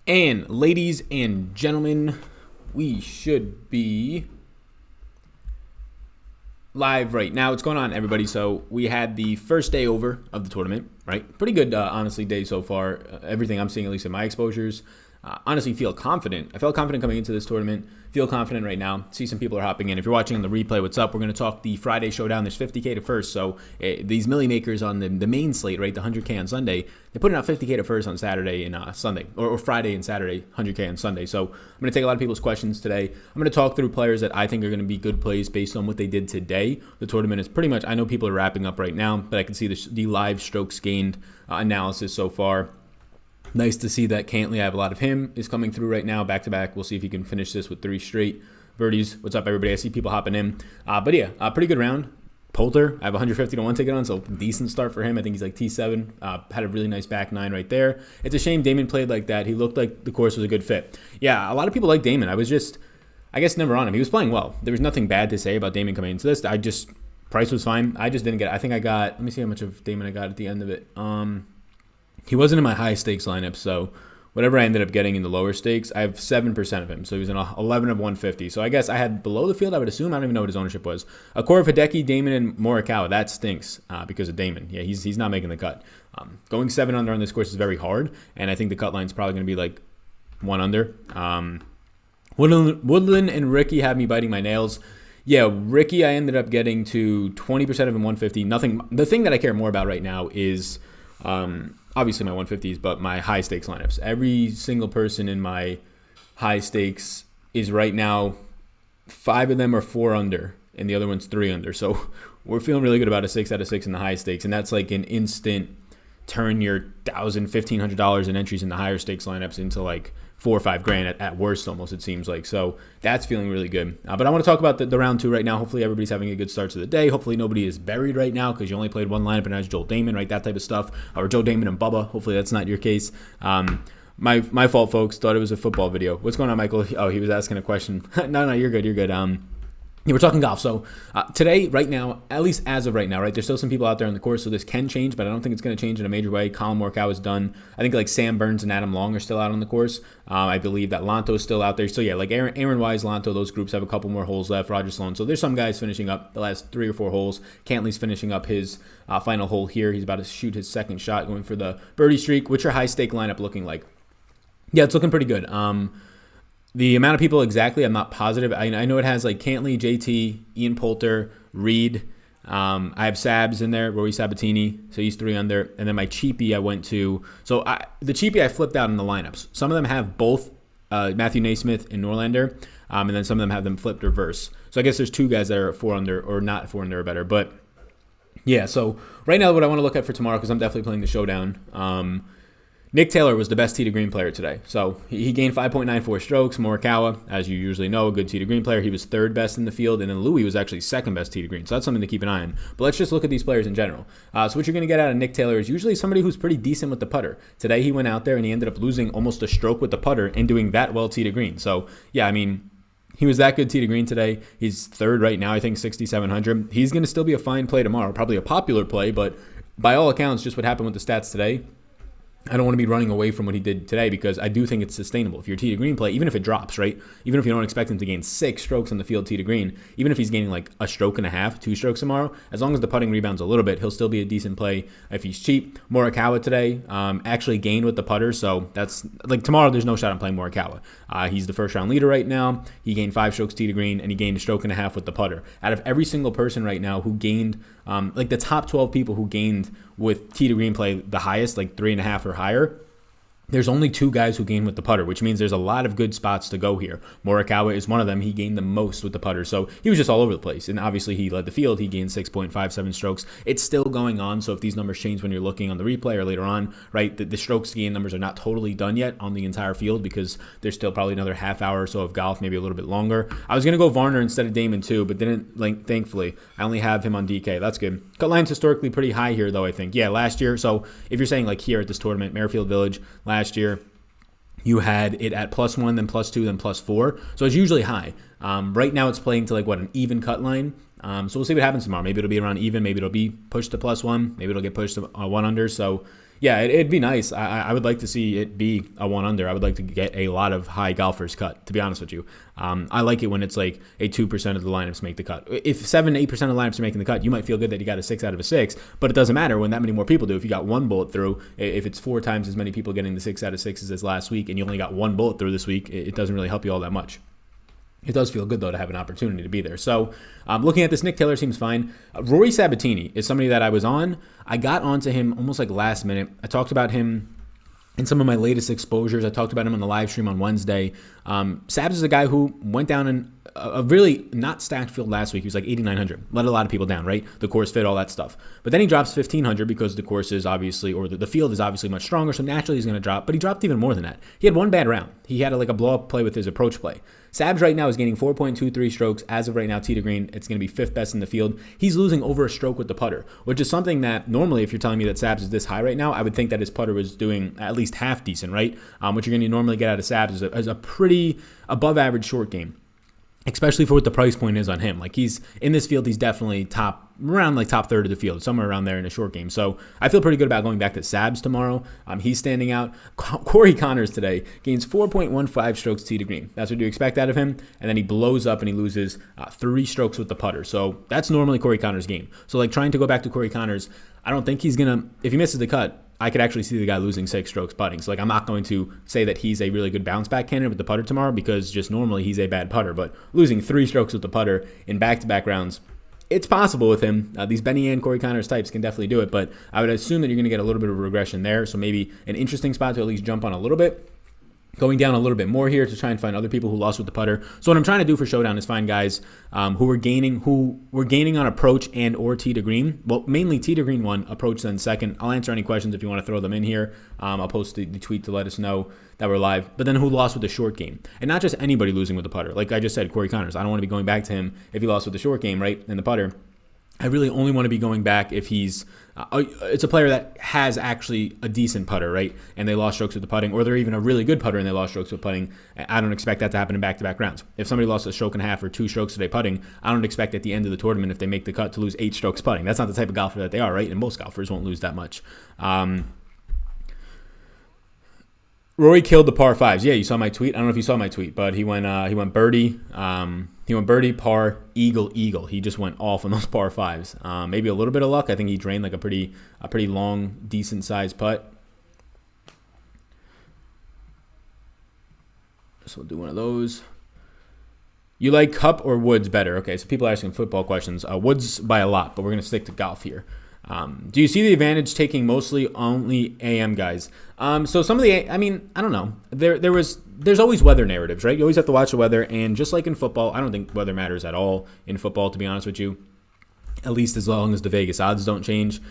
And ladies and gentlemen, we should be live right now. What's going on, everybody? So we had the first day over of the tournament, right? Pretty good, honestly, day so far. Everything I'm seeing, at least in my exposures, honestly feel confident. I felt confident coming into this tournament. Feel confident right now. See some people are hopping in. If you're watching on the replay, what's up? We're going to talk the Friday showdown. There's 50K to first. So these milli makers on the main slate, right? The 100K on Sunday, they're putting out 50K to first on Saturday and Sunday, or Friday and Saturday, 100K on Sunday. So I'm going to take a lot of people's questions today. I'm going to talk through players that I think are going to be good plays based on what they did today. The tournament is pretty much, I know people are wrapping up right now, but I can see the live strokes gained analysis so far. Nice to see that Cantley, I have a lot of him, is coming through right now, back-to-back. We'll see if he can finish this with 3 straight birdies. What's up, everybody? I see people hopping in. But yeah, pretty good round. Poulter, I have 150 to 1 ticket on, so decent start for him. I think he's like T7. Had a really nice back 9 right there. It's a shame Damon played like that. He looked like the course was a good fit. Yeah, a lot of people like Damon. I guess never on him. He was playing well. There was nothing bad to say about Damon coming into this. Price was fine. I just didn't get it. I think I got, let me see how much of Damon I got at the end of it. He wasn't in my high stakes lineup, so whatever I ended up getting in the lower stakes, I have 7% of him. So he was in 11 of 150. So I guess I had below the field, I would assume. I don't even know what his ownership was. Akora Hideki, Damon, and Morikawa. That stinks because of Damon. Yeah, he's not making the cut. Going 7 under on this course is very hard, and I think the cut line is probably going to be like 1 under. Woodland and Ricky have me biting my nails. Yeah, Ricky, I ended up getting to 20% of him 150. Nothing. The thing that I care more about right now is obviously my 150s, but my high stakes lineups. Every single person in my high stakes is right now, 5 of them are 4 under, and the other one's 3 under. So we're feeling really good about a 6 out of 6 in the high stakes, and that's like an instant turn your $1,000, $1,500 in entries in the higher stakes lineups into like 4 or 5 grand at worst, almost, it seems like. So that's feeling really good. But I want to talk about the round 2 right now. Hopefully everybody's having a good start to the day. Hopefully nobody is buried right now because you only played one lineup and that's Joel Damon, right? That type of stuff. Or Joe Damon and Bubba. Hopefully that's not your case. My fault, folks. Thought it was a football video. What's going on, Michael? Oh, he was asking a question. No, you're good. You're good. Yeah, we're talking golf. So today, right now, at least as of right now, right, there's still some people out there on the course, so this can change, but I don't think it's going to change in a major way. Colin Morikawa is done. I think like Sam Burns and Adam Long are still out on the course. I believe that Lanto is still out there. So yeah, like Aaron Wise, Lanto, those groups have a couple more holes left. Roger Sloan. So there's some guys finishing up the last 3 or 4 holes. Cantley's finishing up his final hole here. He's about to shoot his second shot, going for the birdie streak. What's your high stake lineup looking like? Yeah, it's looking pretty good. The amount of people exactly, I'm not positive. I know it has like Cantley, JT, Ian Poulter, Reed. I have Sabs in there, Rory Sabatini, so he's 3 under. And then my cheapie I went to. So the cheapie I flipped out in the lineups. Some of them have both Matthew Naismith and Norlander, and then some of them have them flipped reverse. So I guess there's 2 guys that are 4 under or not 4 under or better. But yeah, so right now what I want to look at for tomorrow, because I'm definitely playing the showdown. Nick Taylor was the best tee to green player today. So he gained 5.94 strokes. Morikawa, as you usually know, a good tee to green player. He was 3rd best in the field, and then Louis was actually 2nd best tee to green. So that's something to keep an eye on. But let's just look at these players in general. So what you're going to get out of Nick Taylor is usually somebody who's pretty decent with the putter. Today he went out there and he ended up losing almost a stroke with the putter and doing that well tee to green. So yeah, I mean, he was that good tee to green today. He's 3rd right now, I think 6,700. He's going to still be a fine play tomorrow, probably a popular play, but by all accounts, just what happened with the stats today, I don't want to be running away from what he did today because I do think it's sustainable. If you're tee to green play, even if it drops, right? Even if you don't expect him to gain 6 strokes on the field tee to green, even if he's gaining like a stroke and a half, 2 strokes tomorrow, as long as the putting rebounds a little bit, he'll still be a decent play if he's cheap. Morikawa today actually gained with the putter, so that's like tomorrow there's no shot on playing Morikawa. He's the first round leader right now. He gained 5 strokes tee to green and he gained a stroke and a half with the putter. Out of every single person right now who gained, like the top 12 people who gained with tee to green play the highest, like 3.5 or higher, there's only 2 guys who gain with the putter, which means there's a lot of good spots to go here. Morikawa is one of them. He gained the most with the putter, so he was just all over the place. And obviously, he led the field. He gained 6.57 strokes. It's still going on, so if these numbers change when you're looking on the replay or later on, right, the strokes gain numbers are not totally done yet on the entire field because there's still probably another half hour or so of golf, maybe a little bit longer. I was going to go Varner instead of Damon too, but didn't, like, thankfully. I only have him on DK. That's good. Cut line's historically pretty high here, though, I think. Yeah, last year, so if you're saying like here at this tournament, Merrifield Village, last year, you had it at +1, then +2, then +4. So it's usually high. Right now it's playing to like an even cut line. So we'll see what happens tomorrow. Maybe it'll be around even. Maybe it'll be pushed to +1. Maybe it'll get pushed to 1 under. So Yeah, it'd be nice. I would like to see it be a one under. I would like to get a lot of high golfers cut, to be honest with you. I like it when it's like a 2% of the lineups make the cut. If 7, 8% of the lineups are making the cut, you might feel good that you got a 6 out of a 6, but it doesn't matter when that many more people do. If you got one bullet through, if it's 4 times as many people getting the 6 out of 6s as last week, and you only got one bullet through this week, it doesn't really help you all that much. It does feel good, though, to have an opportunity to be there. So looking at this, Nick Taylor seems fine. Rory Sabatini is somebody that I was on. I got onto him almost like last minute. I talked about him in some of my latest exposures. I talked about him on the live stream on Wednesday. Sabs is a guy who went down in a really not stacked field last week. He was like 8,900. Let a lot of people down, right? The course fit, all that stuff. But then he drops 1,500 because the course is obviously, or the field is obviously much stronger, so naturally he's going to drop. But he dropped even more than that. He had one bad round. He had like a blow-up play with his approach play. Sabs right now is gaining 4.23 strokes. As of right now, tee to green, it's going to be 5th best in the field. He's losing over a stroke with the putter, which is something that normally, if you're telling me that Sabs is this high right now, I would think that his putter was doing at least half decent, right? What you're going to normally get out of Sabs is a pretty above average short game, especially for what the price point is on him. Like, he's in this field, he's definitely around like top third of the field, somewhere around there in a short game. So I feel pretty good about going back to Sabs tomorrow. He's standing out. Corey Conners today gains 4.15 strokes tee to green. That's what you expect out of him. And then he blows up and he loses 3 strokes with the putter. So that's normally Corey Conners' game. So like trying to go back to Corey Conners, I don't think he's going to, if he misses the cut, I could actually see the guy losing 6 strokes putting. So like, I'm not going to say that he's a really good bounce back candidate with the putter tomorrow, because just normally he's a bad putter. But losing 3 strokes with the putter in back-to-back rounds, it's possible with him. These Benny and Corey Conners types can definitely do it, but I would assume that you're going to get a little bit of regression there. So maybe an interesting spot to at least jump on a little bit. Going down a little bit more here to try and find other people who lost with the putter. So what I'm trying to do for Showdown is find guys who were gaining on approach and or tee to green. Well, mainly tee to green one, approach then second. I'll answer any questions if you want to throw them in here. I'll post the tweet to let us know that we're live. But then who lost with the short game, and not just anybody losing with the putter. Like I just said, Corey Conners. I don't want to be going back to him if he lost with the short game, right, and the putter. I really only want to be going back if he's it's a player that has actually a decent putter, right? And they lost strokes with the putting, or they're even a really good putter and they lost strokes with putting. I don't expect that to happen in back-to-back rounds. If somebody lost a stroke and a half or 2 strokes today putting, I don't expect at the end of the tournament, if they make the cut, to lose 8 strokes putting. That's not the type of golfer that they are, right? And most golfers won't lose that much. Rory killed the par 5s. Yeah, you saw my tweet. I don't know if you saw my tweet, but he went birdie. He went birdie, par, eagle. He just went off on those par 5s. Maybe a little bit of luck. I think he drained like a pretty long, decent sized putt. So we'll do one of those. You like Cup or Woods better? Okay, so people are asking football questions. Woods by a lot, but we're going to stick to golf here. Do you see the advantage taking mostly only AM guys? So some of the, I don't know. There's always weather narratives, right? You always have to watch the weather, and just like in football, I don't think weather matters at all in football, to be honest with you. At least as long as the Vegas odds don't change.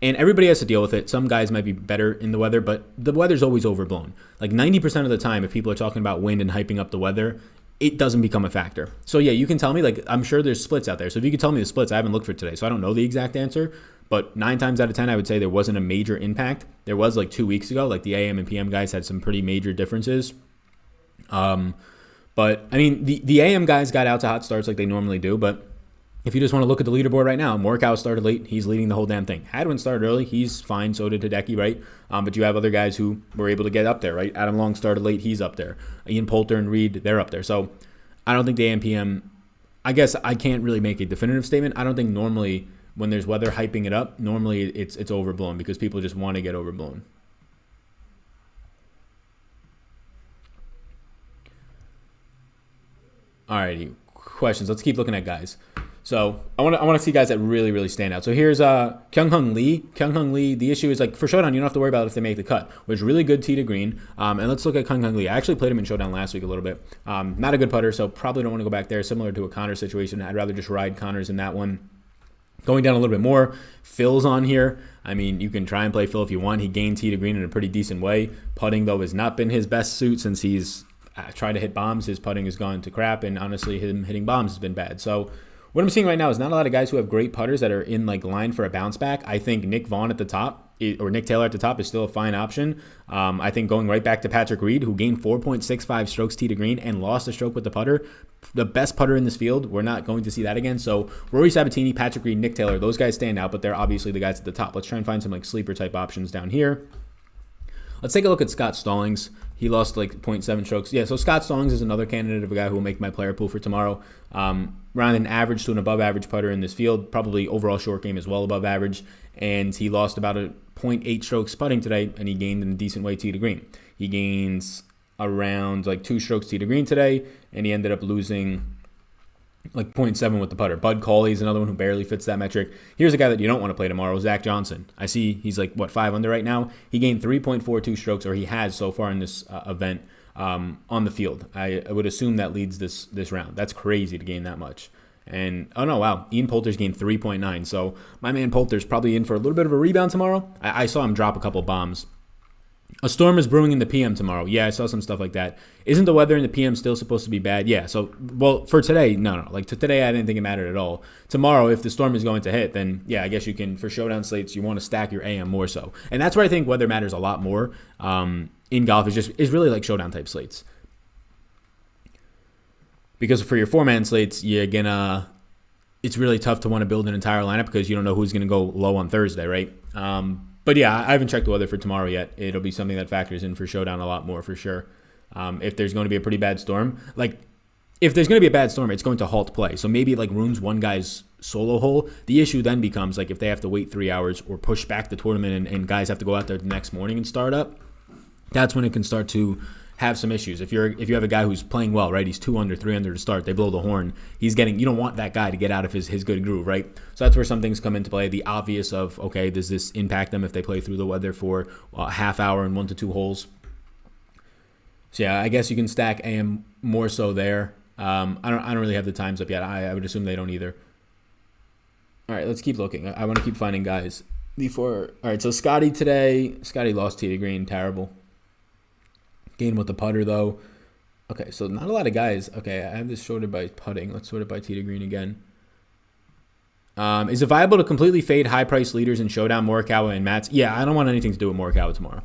And everybody has to deal with it. Some guys might be better in the weather, but the weather's always overblown. Like 90% of the time, if people are talking about wind and hyping up the weather, it doesn't become a factor. So yeah, you can tell me, like, I'm sure there's splits out there. So if you could tell me the splits, I haven't looked for today, so I don't know the exact answer. But 9 times out of 10, I would say there wasn't a major impact. There was like 2 weeks ago, like the AM and PM guys had some pretty major differences. But I mean, the AM guys got out to hot starts like they normally do. But if you just want to look at the leaderboard right now, Morikawa started late. He's leading the whole damn thing. Hadwin started early. He's fine. So did Hideki, right? But you have other guys who were able to get up there, right? Adam Long started late. He's up there. Ian Poulter and Reed, they're up there. So I don't think the AM PM, I guess I can't really make a definitive statement. I don't think normally when there's weather hyping it up, normally it's overblown because people just want to get overblown. Alrighty, questions. Let's keep looking at guys. So I want to see guys that really stand out. So here's Kyung-Hung Lee. Kyung-Hung Lee, the issue is, like, for Showdown, you don't have to worry about if they make the cut, which is really good tee to green. And let's look at Kyung-Hung Lee. I actually played him in Showdown last week a little bit. Not a good putter, so probably don't want to go back there. Similar to a Connors situation. I'd rather just ride Connors in that one. Going down a little bit more, Phil's on here. I mean, you can try and play Phil if you want. He gained tee to green in a pretty decent way. Putting, though, has not been his best suit since he's tried to hit bombs. His putting has gone to crap, and honestly, him hitting bombs has been bad. So what I'm seeing right now is not a lot of guys who have great putters that are in like line for a bounce back. I think Nick Vaughn at the top, or Nick Taylor at the top, is still a fine option. I think going right back to Patrick Reed, who gained 4.65 strokes tee to green and lost a stroke with the putter. The best putter in this field. We're not going to see that again. So Rory Sabatini, Patrick Reed, Nick Taylor, those guys stand out, but they're obviously the guys at the top. Let's try and find some like sleeper type options down here. Let's take a look at Scott Stallings. He lost like zero point 0.7 strokes. Yeah, so Scott Stallings is another candidate of a guy who will make my player pool for tomorrow. Around an average to an above average putter in this field. Probably overall short game is well above average. And he lost about a zero point 0.8 strokes putting today, and he gained in a decent way tee to green. He gains around like 2 strokes tee to green today, and he ended up losing like 0.7 with the putter. Bud Cauley is another one who barely fits that metric. Here's a guy that you don't want to play tomorrow, Zach Johnson. I see he's like, 5 under right now? He gained 3.42 strokes, or he has so far in this event on the field. I would assume that leads this round. That's crazy to gain that much. And, oh no, wow, Ian Poulter's gained 3.9. So my man Poulter's probably in for a little bit of a rebound tomorrow. I saw him drop a couple bombs. A storm is brewing in the PM tomorrow. Yeah, I saw some stuff like that. Isn't the weather in the PM still supposed to be bad? Yeah, so, well, for today, no. Like, today, I didn't think it mattered at all. Tomorrow, if the storm is going to hit, then, yeah, I guess you can, for showdown slates, you want to stack your AM more so. And that's where I think weather matters a lot more in golf, is really like showdown-type slates. Because for your 4-man slates, it's really tough to want to build an entire lineup because you don't know who's going to go low on Thursday, right? But yeah, I haven't checked the weather for tomorrow yet. It'll be something that factors in for showdown a lot more for sure. If there's going to be a pretty bad storm, if there's going to be a bad storm, it's going to halt play. So maybe it ruins one guy's solo hole. The issue then becomes if they have to wait 3 hours or push back the tournament and guys have to go out there the next morning and start up. That's when it can start to have some issues. If you have a guy who's playing well, right? He's 2 under, 3 under to start. They blow the horn. You don't want that guy to get out of his good groove, right? So that's where some things come into play. The obvious of, okay, does this impact them if they play through the weather for a half hour and 1 to 2 holes? So yeah, I guess you can stack AM more so there. I don't really have the times up yet. I would assume they don't either. All right, let's keep looking. I want to keep finding guys before. All right, so Scotty today. Scotty lost tee to green. Terrible. Gained with the putter, though. Okay, so not a lot of guys. Okay, I have this sorted by putting. Let's sort it by tee to green again. Is it viable to completely fade high-priced leaders in Showdown, Morikawa, and Mats? Yeah, I don't want anything to do with Morikawa tomorrow.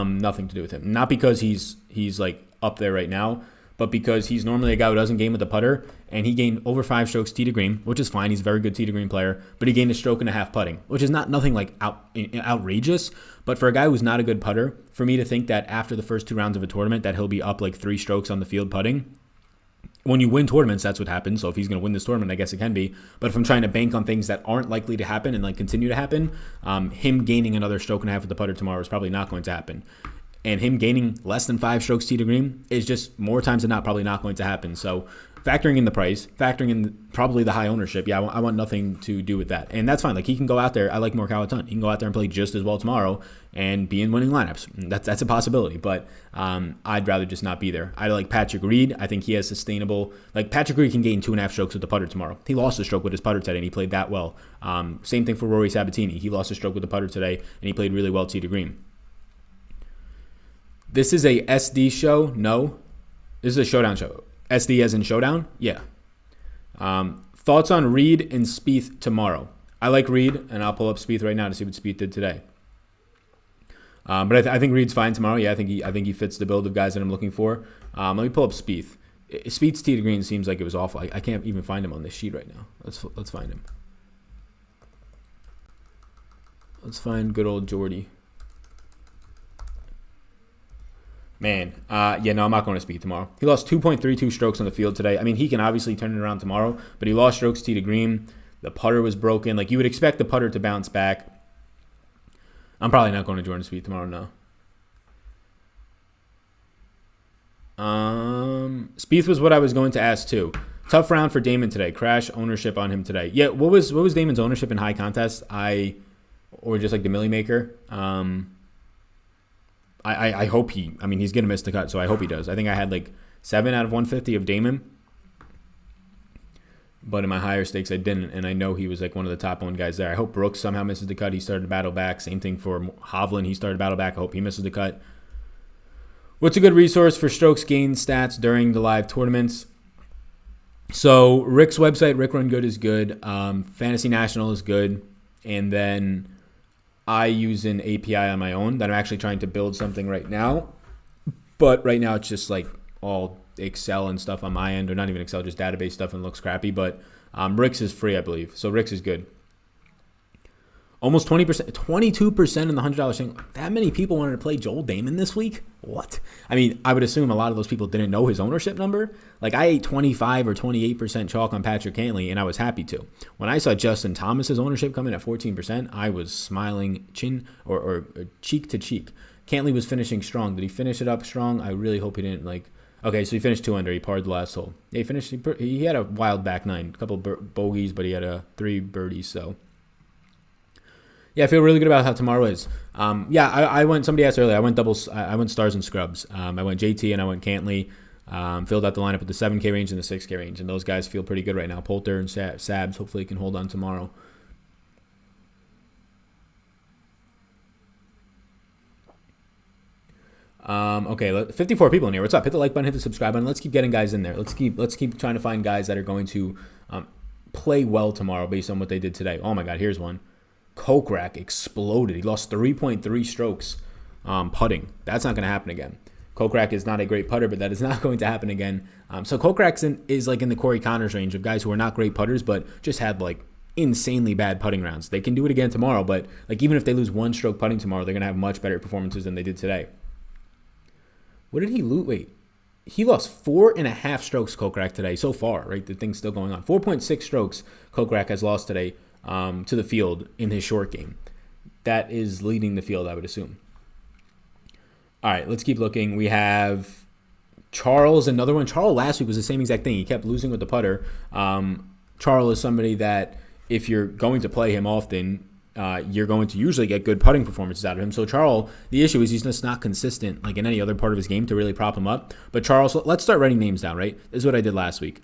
Nothing to do with him. Not because he's up there right now, but because he's normally a guy who doesn't game with the putter, and he gained over 5 strokes tee to green, which is fine. He's a very good tee to green player, but he gained a stroke and a half putting, which is nothing outrageous. But for a guy who's not a good putter, for me to think that after the first 2 rounds of a tournament that he'll be up 3 strokes on the field putting, when you win tournaments, that's what happens. So if he's going to win this tournament, I guess it can be. But if I'm trying to bank on things that aren't likely to happen and continue to happen, him gaining another stroke and a half with the putter tomorrow is probably not going to happen. And him gaining less than 5 strokes tee to green is just more times than not probably not going to happen. So factoring in the price, factoring in probably the high ownership, yeah, I want nothing to do with that. And that's fine. He can go out there. I like Morikawa a ton. He can go out there and play just as well tomorrow and be in winning lineups. That's a possibility. But I'd rather just not be there. I like Patrick Reed. I think he has sustainable. Patrick Reed can gain 2.5 strokes with the putter tomorrow. He lost a stroke with his putter today, and he played that well. Same thing for Rory Sabatini. He lost a stroke with the putter today, and he played really well tee to green. This is a SD show? No. This is a showdown show. SD as in showdown? Yeah. Thoughts on Reed and Spieth tomorrow? I like Reed, and I'll pull up Spieth right now to see what Spieth did today. But I think Reed's fine tomorrow. Yeah, I think he fits the build of guys that I'm looking for. Let me pull up Spieth. Spieth's tee to green seems like it was awful. I can't even find him on this sheet right now. Let's find him. Let's find good old Jordy. Man, I'm not going to Spieth tomorrow. He lost 2.32 strokes on the field today. I mean, he can obviously turn it around tomorrow, but he lost strokes tee to green. The putter was broken. You would expect the putter to bounce back. I'm probably not going to Jordan Spieth tomorrow, no. Spieth was what I was going to ask too. Tough round for Damon today. Crash ownership on him today. Yeah, what was Damon's ownership in high contest? Or just the Millie Maker? I hope he's going to miss the cut, so I hope he does. I think I had 7 out of 150 of Damon. But in my higher stakes, I didn't, and I know he was one of the top owned guys there. I hope Brooks somehow misses the cut. He started to battle back. Same thing for Hovland. He started to battle back. I hope he misses the cut. What's a good resource for strokes gained stats during the live tournaments? So Rick's website, Rick Run Good, is good. Fantasy National is good. And then I use an API on my own that I'm actually trying to build something right now. But right now it's just all Excel and stuff on my end, or not even Excel, just database stuff, and looks crappy. But Rick's is free, I believe. So Rick's is good. Almost 20%, 22% in the $100 thing. That many people wanted to play Joel Damon this week? What? I mean, I would assume a lot of those people didn't know his ownership number. Like, I ate 25 or 28% chalk on Patrick Cantlay, and I was happy to. When I saw Justin Thomas's ownership come in at 14%, I was smiling chin or cheek to cheek. Cantlay was finishing strong. Did he finish it up strong? I really hope he didn't, like... Okay, so he finished 2 under. He parred the last hole. He had a wild back nine. A couple bogeys, but he had 3 birdies, so... Yeah, I feel really good about how tomorrow is. I went. Somebody asked earlier. I went stars and scrubs. I went JT and I went Cantlay. Filled out the lineup with the 7K range and the 6K range, and those guys feel pretty good right now. Poulter and Sabs hopefully can hold on tomorrow. Okay, 54 people in here. What's up? Hit the like button, hit the subscribe button. Let's keep getting guys in there. Let's keep trying to find guys that are going to play well tomorrow based on what they did today. Oh my God, here's one. Kokrak exploded. He lost 3.3 strokes putting. That's not going to happen again. Kokrak is not a great putter, but that is not going to happen again. So Kokrak is like in the Corey Connors range of guys who are not great putters, but just had like insanely bad putting rounds. They can do it again tomorrow, but like even if they lose 1 stroke putting tomorrow, they're going to have much better performances than they did today. What did he lose? Wait. He lost 4.5 strokes, Kokrak, today so far, right? The thing's still going on. 4.6 strokes Kokrak has lost today to the field in his short game. That is leading the field, I would assume. All right, let's keep looking. We have Charles, another one. Charles last week was the same exact thing. He kept losing with the putter. Charles is somebody that if you're going to play him often, you're going to usually get good putting performances out of him. So Charles, the issue is he's just not consistent like in any other part of his game to really prop him up. But Charles, let's start writing names down, right? This is what I did last week.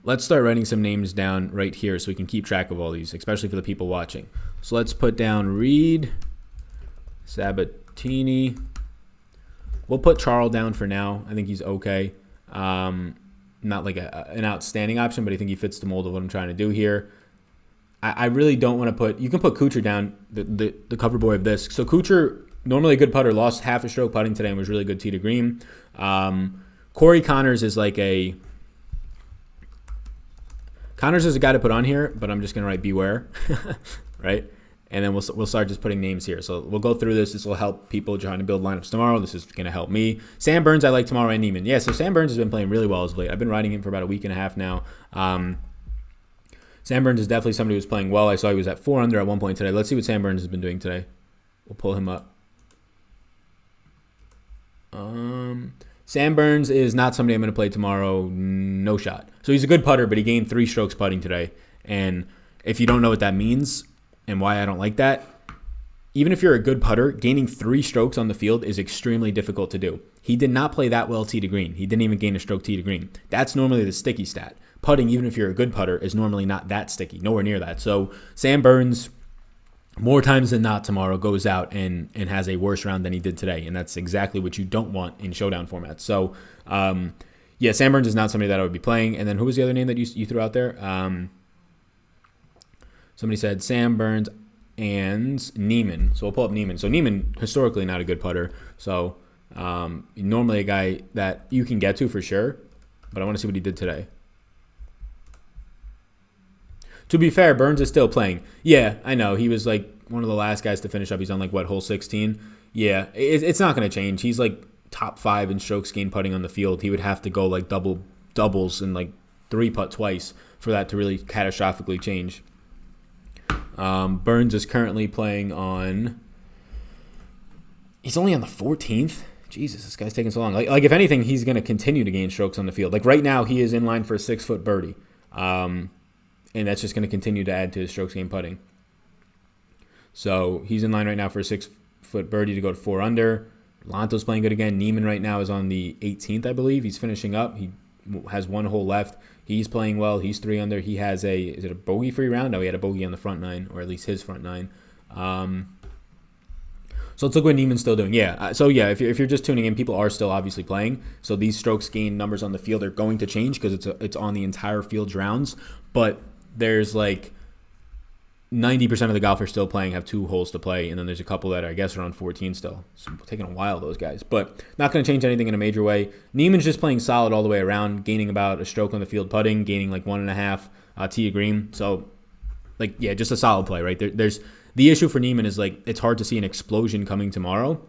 Let's start writing some names down right here so we can keep track of all these, especially for the people watching. So let's put down Reed, Sabatini. We'll put Charles down for now. I think he's okay. Not like an outstanding option, but I think he fits the mold of what I'm trying to do here. I really don't want to put... You can put Kuchar down, the cover boy of this. So Kuchar, normally a good putter, lost half a stroke putting today and was really good tee to green. Corey Connors is like a... Connors is a guy to put on here, but I'm just going to write beware, right? And then we'll start just putting names here. So we'll go through this. This will help people trying to build lineups tomorrow. This is going to help me. Sam Burns I like tomorrow, and Neiman. Yeah, so Sam Burns has been playing really well as of late. I've been riding him for about a week and a half now. Sam Burns is definitely somebody who's playing well. I saw he was at 4 under at one point today. Let's see what Sam Burns has been doing today. We'll pull him up. Sam Burns is not somebody I'm going to play tomorrow. No shot. So he's a good putter, but he gained 3 strokes putting today. And if you don't know what that means and why I don't like that, even if you're a good putter, gaining 3 strokes on the field is extremely difficult to do. He did not play that well tee to green. He didn't even gain a stroke tee to green. That's normally the sticky stat. Putting, even if you're a good putter, is normally not that sticky. Nowhere near that. So Sam Burns, more times than not tomorrow, goes out and has a worse round than he did today. And that's exactly what you don't want in showdown formats. So, yeah, Sam Burns is not somebody that I would be playing. And then who was the other name that you threw out there? Somebody said Sam Burns and Neiman. So we'll pull up Neiman. So Neiman, historically not a good putter. So normally a guy that you can get to for sure. But I want to see what he did today. To be fair, Burns is still playing. Yeah, I know. He was like one of the last guys to finish up. He's on like, what, hole 16? Yeah, it's not going to change. He's like top 5 in strokes gained putting on the field. He would have to go like doubles and like 3-putt twice for that to really catastrophically change. Burns is currently playing on... He's only on the 14th? Jesus, this guy's taking so long. Like if anything, he's going to continue to gain strokes on the field. Like right now, he is in line for a 6-foot birdie. And that's just going to continue to add to his strokes gained putting. So he's in line right now for a 6-foot birdie to go to 4 under. Lanto's playing good again. Neiman right now is on the 18th, I believe. He's finishing up. He has 1 hole left. He's playing well. He's 3 under. He has is it a bogey-free round? No, he had a bogey on the front 9, or at least his front 9. So let's look what Neiman's still doing. Yeah, so yeah, if you're just tuning in, people are still obviously playing. So these strokes gained numbers on the field are going to change because it's on the entire field's rounds. But there's like 90% of the golfers still playing have 2 holes to play, and then there's a couple that I guess are on 14 still. So it's taking a while, those guys. But not going to change anything in a major way. Neiman's just playing solid all the way around, gaining about a stroke on the field putting, gaining like 1.5 tee to green. So like, yeah, just a solid play, right? There's the issue for Niemann is like it's hard to see an explosion coming tomorrow,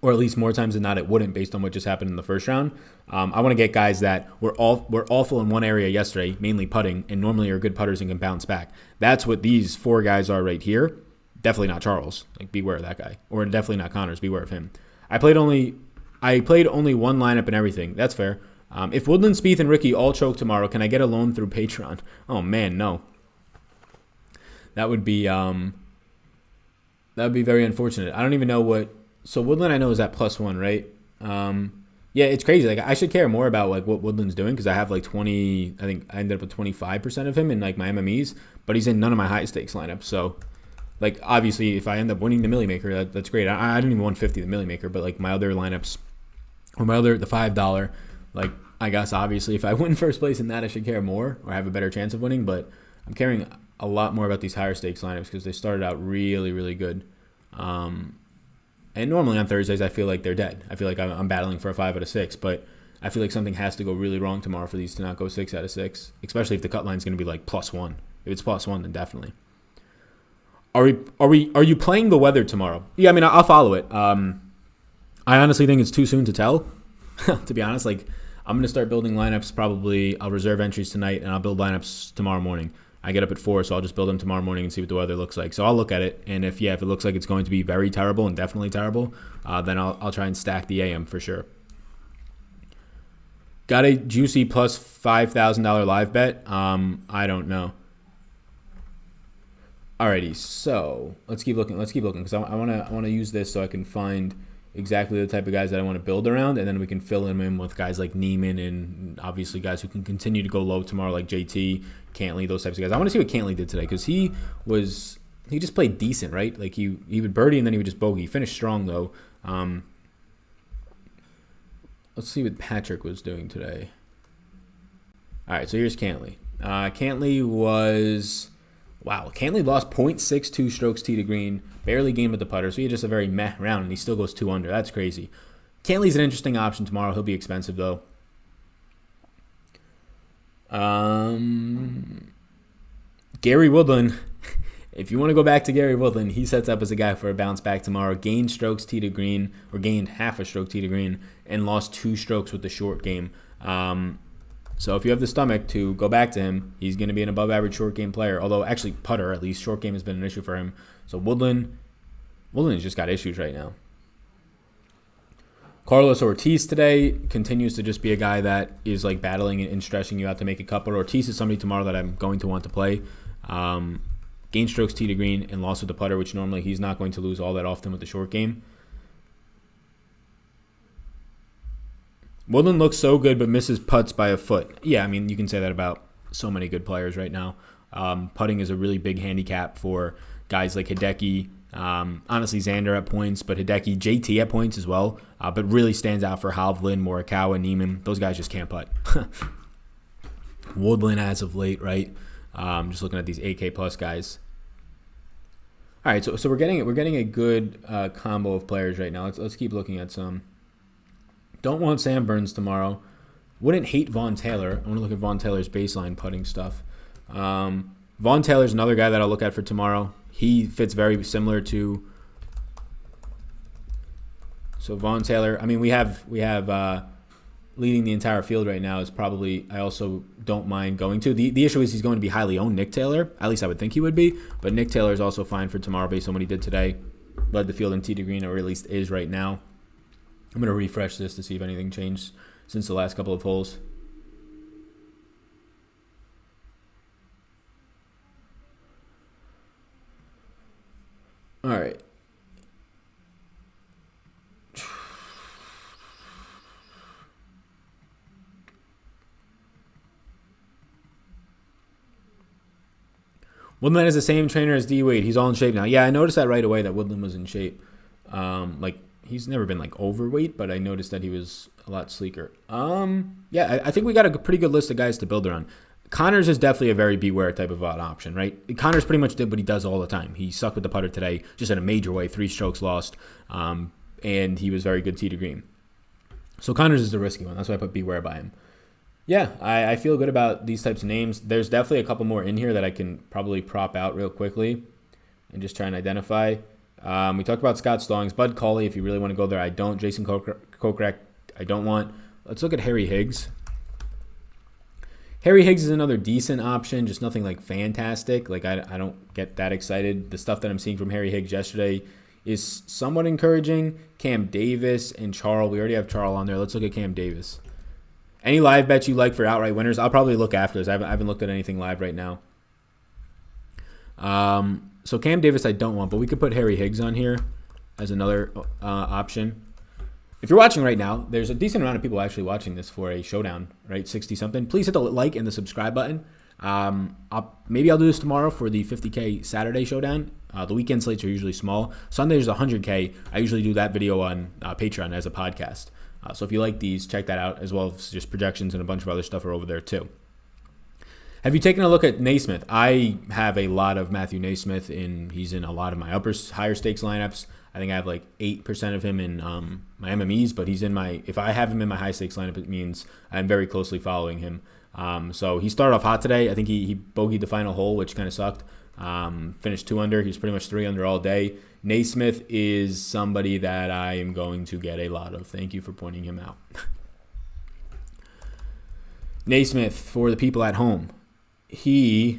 or at least more times than not it wouldn't based on what just happened in the first round. I want to get guys that were awful in one area yesterday, mainly putting, and normally are good putters and can bounce back. That's what these 4 guys are right here. Definitely not Charles. Like, beware of that guy. Or definitely not Connors. Beware of him. I played only one lineup and everything. That's fair. If Woodland, Spieth, and Ricky all choke tomorrow, can I get a loan through Patreon? Oh man, no. That would be very unfortunate. I don't even know what. So Woodland, I know, is at +1, right? Yeah, it's crazy. Like, I should care more about like what Woodland's doing because I have like 20. I think I ended up with 25% of him in like my MMEs, but he's in none of my high stakes lineups. So, like, obviously, if I end up winning the Millie Maker, that's great. I didn't even 150 the Millie Maker, but like my other lineups, or the $5, like, I guess obviously if I win first place in that, I should care more or have a better chance of winning. But I'm caring a lot more about these higher stakes lineups because they started out really, really good. And normally on Thursdays, I feel like they're dead. I feel like I'm battling for a 5 out of 6, but I feel like something has to go really wrong tomorrow for these to not go 6 out of 6, especially if the cut line's going to be like +1. If it's +1, then definitely. Are you playing the weather tomorrow? Yeah, I mean, I'll follow it. I honestly think it's too soon to tell. To be honest, like, I'm going to start building lineups probably. I'll reserve entries tonight, and I'll build lineups tomorrow morning. I get up at 4, so I'll just build them tomorrow morning and see what the weather looks like. So I'll look at it, and if it looks like it's going to be very terrible and definitely terrible, then I'll try and stack the AM for sure. Got a juicy plus $5,000 live bet? I don't know. Alrighty, so let's keep looking because I want to use this so I can find exactly the type of guys that I want to build around, and then we can fill them in with guys like Niemann and obviously guys who can continue to go low tomorrow, like JT, Cantley, those types of guys. I want to see what Cantley did today because he just played decent, right? Like he would birdie and then he would just bogey. He finished strong though. Let's see what Patrick was doing today. All right, so here's Cantley. Cantley lost 0.62 strokes tee to green, barely gained with the putter, so he had just a very meh round, and he still goes 2 under. That's crazy. Cantley's an interesting option tomorrow. He'll be expensive, though. Gary Woodland. If you want to go back to Gary Woodland, he sets up as a guy for a bounce back tomorrow. Gained strokes tee to green, or gained half a stroke tee to green, and lost 2 strokes with the short game. So if you have the stomach to go back to him, he's going to be an above-average short-game player. Although, actually, putter, at least. Short game has been an issue for him. So Woodland's just got issues right now. Carlos Ortiz today continues to just be a guy that is like battling and stressing you out to make a cut. But Ortiz is somebody tomorrow that I'm going to want to play. Gained strokes tee to green and lost with the putter, which normally he's not going to lose all that often with the short game. Woodland looks so good but misses putts by a foot. Yeah, I mean, you can say that about so many good players right now. Putting is a really big handicap for guys like Hideki, honestly Xander at points, but Hideki, JT at points as well. But really stands out for Hovland, Morikawa, Niemann. Those guys just can't putt. Woodland as of late, right? Just looking at these 8K plus guys. All right, so we're getting a good combo of players right now. Let's keep looking at some. Don't want Sam Burns tomorrow. Wouldn't hate Vaughn Taylor. I want to look at Vaughn Taylor's baseline putting stuff. Vaughn Taylor's another guy that I'll look at for tomorrow. He fits very similar to. So Vaughn Taylor. I mean, we have leading the entire field right now is probably. I also don't mind going to. The issue is he's going to be highly owned. Nick Taylor. At least I would think he would be. But Nick Taylor is also fine for tomorrow based on what he did today. Led the field in tee to green, or at least is right now. I'm going to refresh this to see if anything changed since the last couple of holes. All right. Woodland is the same trainer as D Wade. He's all in shape now. Yeah, I noticed that right away that Woodland was in shape. He's never been like overweight, but I noticed that he was a lot sleeker. I think we got a pretty good list of guys to build around. Connors is definitely a very beware type of odd option, right? Connors pretty much did what he does all the time. He sucked with the putter today, just in a major way, 3 strokes lost, and he was very good tee to green. So Connors is the risky one. That's why I put beware by him. Yeah, I feel good about these types of names. There's definitely a couple more in here that I can probably prop out real quickly and just try and identify. We talked about Scott Stallings, Bud Cauley, if you really want to go there. I don't. Jason Kokrak, I don't want. Let's look at Harry Higgs. Harry Higgs is another decent option, just nothing like fantastic. Like I don't get that excited. The stuff that I'm seeing from Harry Higgs yesterday is somewhat encouraging. Cam Davis and Charles. We already have Charles on there. Let's look at Cam Davis. Any live bets you like for outright winners? I'll probably look after this. I haven't looked at anything live right now. So Cam Davis I don't want, but we could put Harry Higgs on here as another option. If you're watching right now, there's a decent amount of people actually watching this for a showdown, right? 60-something. Please hit the like and the subscribe button. Maybe I'll do this tomorrow for the 50K Saturday showdown. The weekend slates are usually small. Sunday is 100K. I usually do that video on Patreon as a podcast. So if you like these, check that out, as well as just projections and a bunch of other stuff are over there too. Have you taken a look at Naismith? I have a lot of Matthew Naismith. He's in a lot of my higher stakes lineups. I think I have like 8% of him in my MMEs, but he's in if I have him in my high stakes lineup, it means I'm very closely following him. So he started off hot today. I think he bogeyed the final hole, which kind of sucked. Finished 2 under. He's pretty much 3 under all day. Naismith is somebody that I am going to get a lot of. Thank you for pointing him out. Naismith, for the people at home. So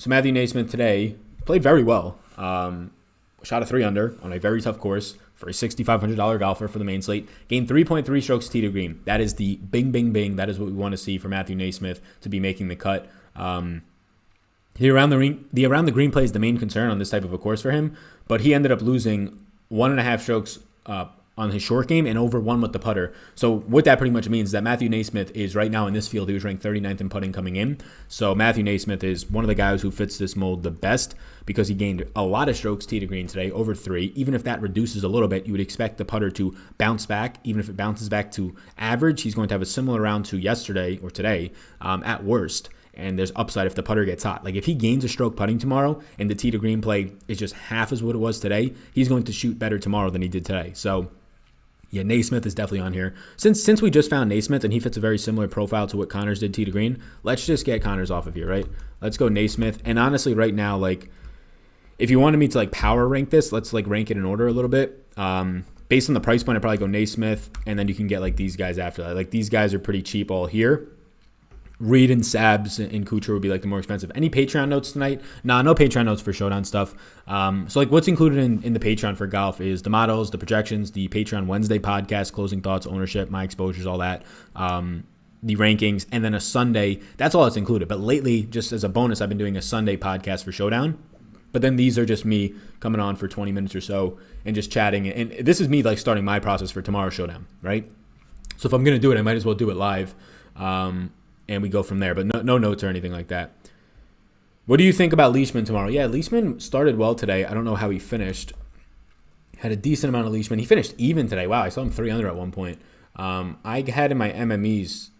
Matthew Naismith today played very well. Shot a 3 under on a very tough course for a $6,500 golfer for the main slate. Gained 3.3 strokes tee to green. That is the bing, bing, bing. That is what we want to see for Matthew Naismith to be making the cut. The around the green play is the main concern on this type of a course for him, but he ended up losing 1.5 strokes on his short game and over 1 with the putter. So what that pretty much means is that Matthew Naismith is right now in this field. He was ranked 39th in putting coming in. So Matthew Naismith is one of the guys who fits this mold the best because he gained a lot of strokes tee to green today, over 3. Even if that reduces a little bit, you would expect the putter to bounce back. Even if it bounces back to average, he's going to have a similar round to yesterday or today at worst. And there's upside if the putter gets hot. Like if he gains a stroke putting tomorrow and the tee to green play is just half as what it was today, he's going to shoot better tomorrow than he did today. So yeah, Naismith is definitely on here. Since we just found Naismith and he fits a very similar profile to what Connors did tee to green, let's just get Connors off of here, right? Let's go Naismith. And honestly, right now, like if you wanted me to like power rank this, let's like rank it in order a little bit. Based on the price point, I'd probably go Naismith, and then you can get like these guys after that. Like these guys are pretty cheap all here. Reed and Sabs and Kuchar would be like the more expensive. Any Patreon notes tonight? Nah, no Patreon notes for Showdown stuff. So like what's included in the Patreon for golf is the models, the projections, the Patreon Wednesday podcast, closing thoughts, ownership, my exposures, all that. The rankings, and then a Sunday. That's all that's included. But lately, just as a bonus, I've been doing a Sunday podcast for Showdown. But then these are just me coming on for 20 minutes or so and just chatting. And this is me like starting my process for tomorrow's Showdown, right? So if I'm going to do it, I might as well do it live. And we go from there, but no notes or anything like that. What do you think about Leishman tomorrow? Yeah, Leishman started well today. I don't know how he finished. Had a decent amount of Leishman. He finished even today. Wow, I saw him 3 under at one point. I had in my MMEs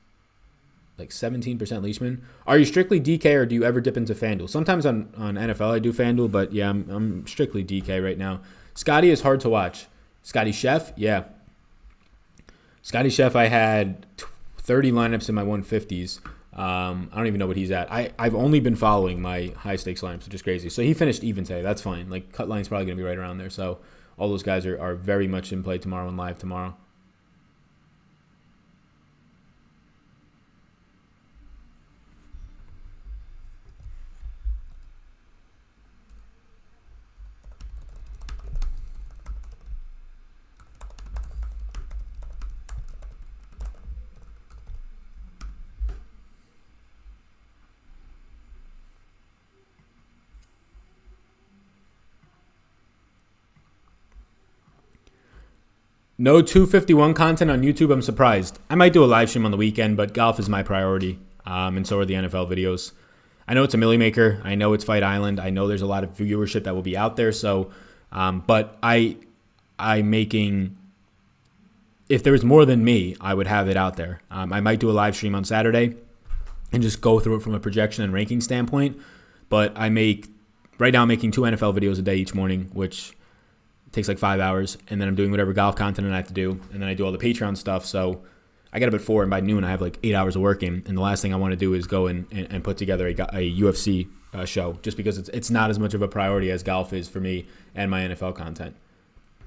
like 17% Leishman. Are you strictly DK or do you ever dip into FanDuel? Sometimes on NFL I do FanDuel, but yeah, I'm strictly DK right now. Scotty is hard to watch. Scotty Chef, yeah. Scotty Chef, I had 30 lineups in my 150s. I don't even know what he's at. I've only been following my high stakes lineups, which is crazy. So he finished even today. That's fine. Like cut line's probably going to be right around there. So all those guys are very much in play tomorrow and live tomorrow. No 251 content on YouTube. I'm surprised. I might do a live stream on the weekend, but golf is my priority, and so are the NFL videos. I know it's a Millie Maker. I know it's Fight Island. I know there's a lot of viewership that will be out there. So, but I'm making. If there was more than me, I would have it out there. I might do a live stream on Saturday and just go through it from a projection and ranking standpoint. But right now I'm making 2 NFL videos a day each morning, which takes like 5 hours, and then I'm doing whatever golf content I have to do, and then I do all the Patreon stuff. So I get up at 4, and by noon I have like 8 hours of working, and the last thing I want to do is go and put together a UFC show, just because it's not as much of a priority as golf is for me and my NFL content.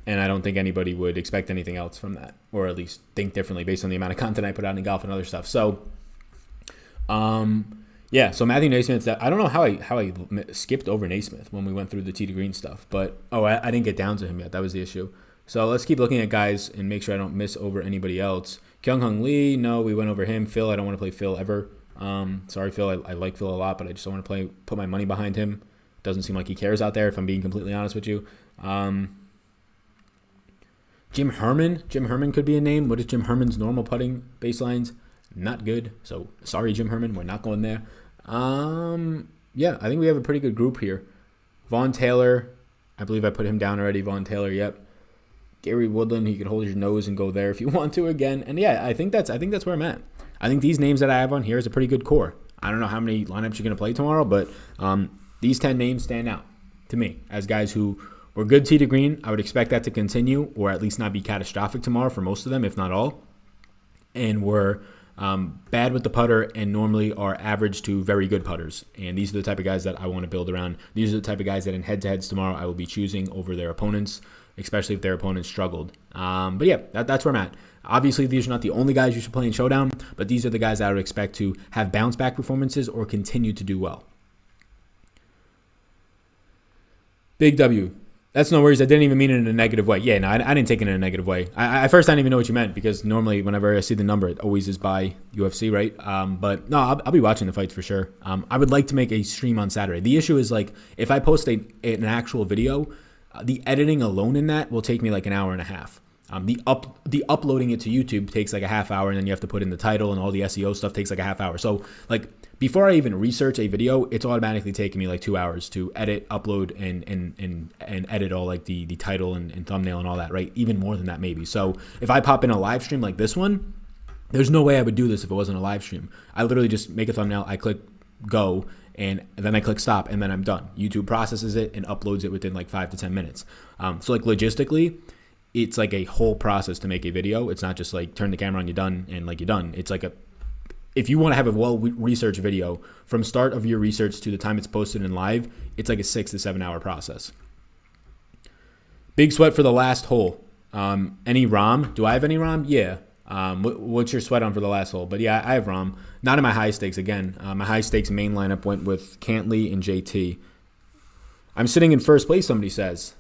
And I don't think anybody would expect anything else from that, or at least think differently based on the amount of content I put out in golf and other stuff. So, yeah. So Matthew Naismith, I don't know how I skipped over Naismith when we went through the tee to green stuff, but I didn't get down to him yet. That was the issue. So let's keep looking at guys and make sure I don't miss over anybody else. Kyung-Hung Lee, no, we went over him. Phil, I don't want to play Phil ever. Sorry, Phil. I like Phil a lot, but I just don't want to put my money behind him. Doesn't seem like he cares out there, if I'm being completely honest with you. Jim Herman. Jim Herman could be a name. What is Jim Herman's normal putting baselines? Not good. So sorry, Jim Herman. We're not going there. Yeah, I think we have a pretty good group here. Vaughn Taylor. I believe I put him down already. Vaughn Taylor. Yep. Gary Woodland. He could hold your nose and go there if you want to again. And yeah, I think that's where I'm at. I think these names that I have on here is a pretty good core. I don't know how many lineups you're going to play tomorrow, but these 10 names stand out to me as guys who were good tee to green. I would expect that to continue, or at least not be catastrophic tomorrow for most of them, if not all. And were bad with the putter and normally are average to very good putters. And these are the type of guys that I want to build around. These are the type of guys that in head-to-heads tomorrow I will be choosing over their opponents, especially if their opponents struggled. But yeah, that's where I'm at. Obviously, these are not the only guys you should play in Showdown, but these are the guys that I would expect to have bounce-back performances or continue to do well. Big W. That's no worries. I didn't even mean it in a negative way. Yeah, no, I didn't take it in a negative way. I first didn't even know what you meant, because normally whenever I see the number, it always is by UFC, right? But no, I'll be watching the fights for sure. I would like to make a stream on Saturday. The issue is, like, if I post an actual video, the editing alone in that will take me like an hour and a half. The uploading it to YouTube takes like a half hour, and then you have to put in the title and all the SEO stuff takes like a half hour. So like before I even research a video, it's automatically taking me like 2 hours to edit, upload, and edit all like the title and thumbnail and all that, right? Even more than that maybe. So if I pop in a live stream like this one, there's no way I would do this if it wasn't a live stream. I literally just make a thumbnail, I click go, and then I click stop, and then I'm done. YouTube processes it and uploads it within like 5 to 10 minutes. So like logistically, it's like a whole process to make a video. It's not just like turn the camera on, you're done, and like you're done. It's like if you want to have a well-researched video, from start of your research to the time it's posted in live, it's like a 6 to 7 hour process. Big sweat for the last hole. Any ROM? Do I have any ROM? Yeah. What's your sweat on for the last hole? But yeah, I have ROM. Not in my high stakes again. My high stakes main lineup went with Cantley and JT. I'm sitting in first place, somebody says.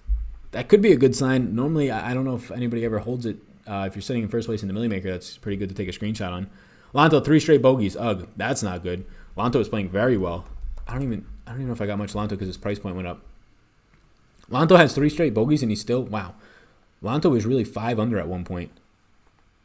That could be a good sign. Normally, I don't know if anybody ever holds it. If you're sitting in first place in the Millie Maker, that's pretty good to take a screenshot on. Lanto, 3 straight bogeys. Ugh, that's not good. Lanto is playing very well. I don't even know if I got much Lanto because his price point went up. Lanto has 3 straight bogeys and he's still, wow. Lanto was really 5 under at one point.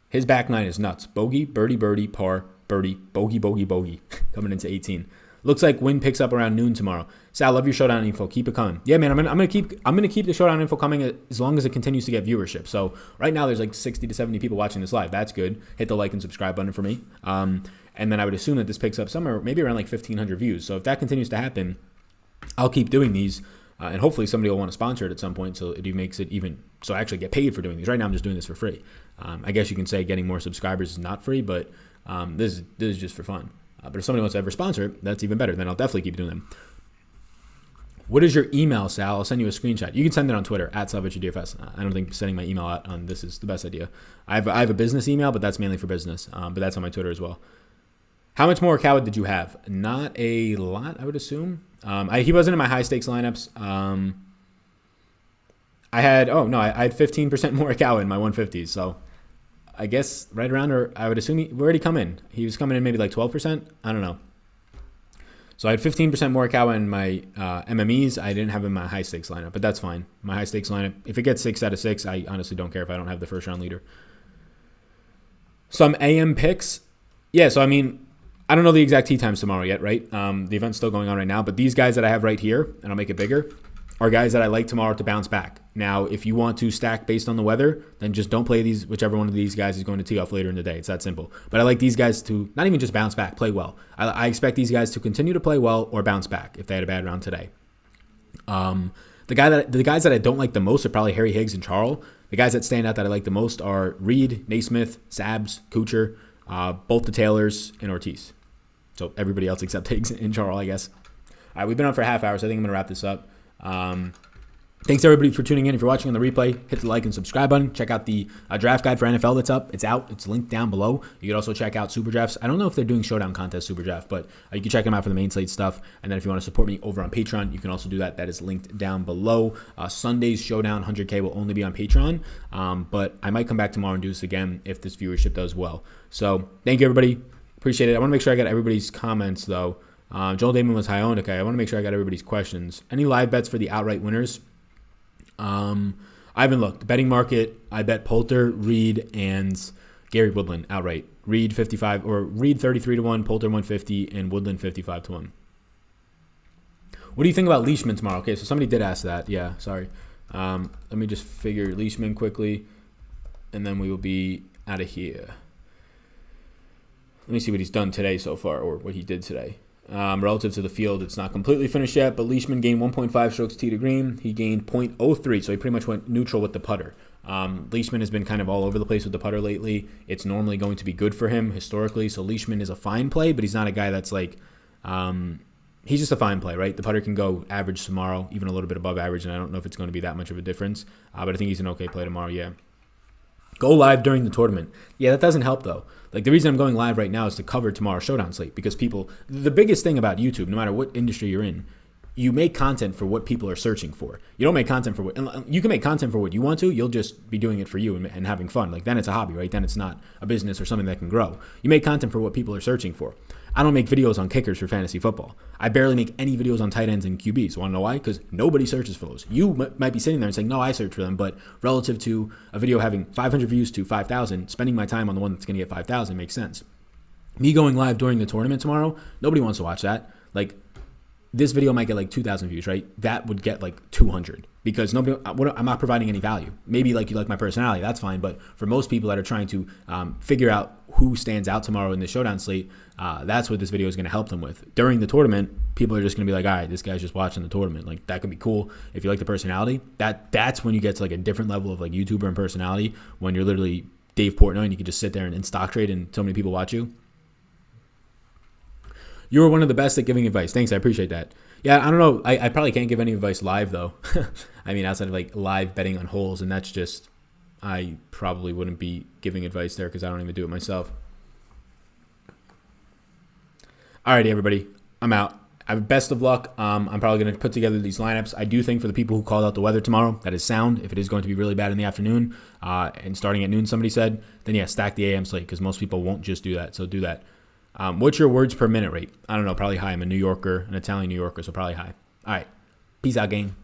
His back nine is nuts. Bogey, birdie, birdie, par, birdie, bogey, bogey, bogey. Coming into 18. Looks like wind picks up around noon tomorrow. Sal, love your Showdown info. Keep it coming. Yeah, man, I'm gonna keep the Showdown info coming as long as it continues to get viewership. So right now there's like 60 to 70 people watching this live. That's good. Hit the like and subscribe button for me. And then I would assume that this picks up somewhere maybe around like 1,500 views. So if that continues to happen, I'll keep doing these, and hopefully somebody will want to sponsor it at some point, so it makes it even so I actually get paid for doing these. Right now I'm just doing this for free. I guess you can say getting more subscribers is not free, but this is just for fun. But if somebody wants to ever sponsor it, that's even better. Then I'll definitely keep doing them. What is your email, Sal? I'll send you a screenshot. You can send it on Twitter, @SalvageDFS. I don't think sending my email out on this is the best idea. I have a business email, but that's mainly for business. But that's on my Twitter as well. How much more Coward did you have? Not a lot, I would assume. He wasn't in my high stakes lineups. I had 15% more Coward in my 150s. So I guess right around, or I would assume where did he come in? He was coming in maybe like 12%. I don't know. So I had 15% more Morikawa in my MMEs. I didn't have him in my high stakes lineup, but that's fine. My high stakes lineup, if it gets 6 out of 6, I honestly don't care if I don't have the first round leader. Some AM picks. Yeah, so I mean, I don't know the exact tee times tomorrow yet, right? The event's still going on right now, but these guys that I have right here, and I'll make it bigger, are guys that I like tomorrow to bounce back. Now, if you want to stack based on the weather, then just don't play these, whichever one of these guys is going to tee off later in the day. It's that simple. But I like these guys to not even just bounce back, play well. I expect these guys to continue to play well or bounce back if they had a bad round today. The guys that I don't like the most are probably Harry Higgs and Charles. The guys that stand out that I like the most are Reed, Naismith, Sabs, Kuchar. both the Taylors and Ortiz. So everybody else except Higgs and Charles, I guess. All right, we've been on for a half hour, so I think I'm going to wrap this up. Thanks everybody for tuning in. If you're watching on the replay, hit the like and subscribe button. Check out the draft guide for NFL that's up. It's out. It's linked down below. You can also check out Super Drafts. I don't know if they're doing Showdown Contest Super Draft, but you can check them out for the main slate stuff. And then if you want to support me over on Patreon, you can also do that. That is linked down below. Sunday's Showdown 100K will only be on Patreon, but I might come back tomorrow and do this again if this viewership does well. So thank you, everybody. Appreciate it. I want to make sure I got everybody's comments, though. Joel Damon was high owned. Okay, I want to make sure I got everybody's questions. Any live bets for the outright winners? I haven't looked. Betting market, I bet Poulter, Reed, and Gary Woodland outright. Reed 55 or Reed 33-1, Poulter 150, and Woodland 55-1. What do you think about Leishman tomorrow? Okay, so somebody did ask that. Yeah, sorry. Let me just figure Leishman quickly, and then we will be out of here. Let me see what he's done today so far, or what he did today. Relative to the field, it's not completely finished yet, but Leishman gained 1.5 strokes tee to green. He gained 0.03, so he pretty much went neutral with the putter. Leishman has been kind of all over the place with the putter lately. It's normally going to be good for him historically, so Leishman is a fine play, but he's not a guy that's like, he's just a fine play, right? The putter can go average tomorrow, even a little bit above average, and I don't know if it's going to be that much of a difference, but I think he's an okay play tomorrow, yeah. Go live during the tournament. Yeah, that doesn't help, though. Like, the reason I'm going live right now is to cover tomorrow's Showdown slate, because people, the biggest thing about YouTube, no matter what industry you're in, you make content for what people are searching for. You don't make content for what, you can make content for what you want to, you'll just be doing it for you and having fun. Like, then it's a hobby, right? Then it's not a business or something that can grow. You make content for what people are searching for. I don't make videos on kickers for fantasy football. I barely make any videos on tight ends and QBs. Want to know why? Because nobody searches for those. You might be sitting there and saying, no, I search for them. But relative to a video having 500 views to 5,000, spending my time on the one that's going to get 5,000 makes sense. Me going live during the tournament tomorrow, nobody wants to watch that. Like, this video might get like 2,000 views, right? That would get like 200 because nobody. I'm not providing any value. Maybe like you like my personality, that's fine. But for most people that are trying to figure out who stands out tomorrow in the Showdown slate, that's what this video is going to help them with. During the tournament, people are just going to be like, all right, this guy's just watching the tournament. Like, that could be cool if you like the personality. That's when you get to like a different level of like YouTuber and personality, when you're literally Dave Portnoy and you can just sit there and stock trade and so many people watch you. You were one of the best at giving advice. Thanks, I appreciate that. Yeah, I don't know. I probably can't give any advice live, though. I mean, outside of like live betting on holes, and that's just, I probably wouldn't be giving advice there because I don't even do it myself. Alrighty, everybody. I'm out. Best of luck. I'm probably going to put together these lineups. I do think for the people who called out the weather tomorrow, that is sound. If it is going to be really bad in the afternoon and starting at noon, somebody said, then yeah, stack the AM slate because most people won't just do that. So do that. What's your words per minute rate? I don't know, probably high. I'm a New Yorker, an Italian New Yorker, so probably high. All right. Peace out, gang.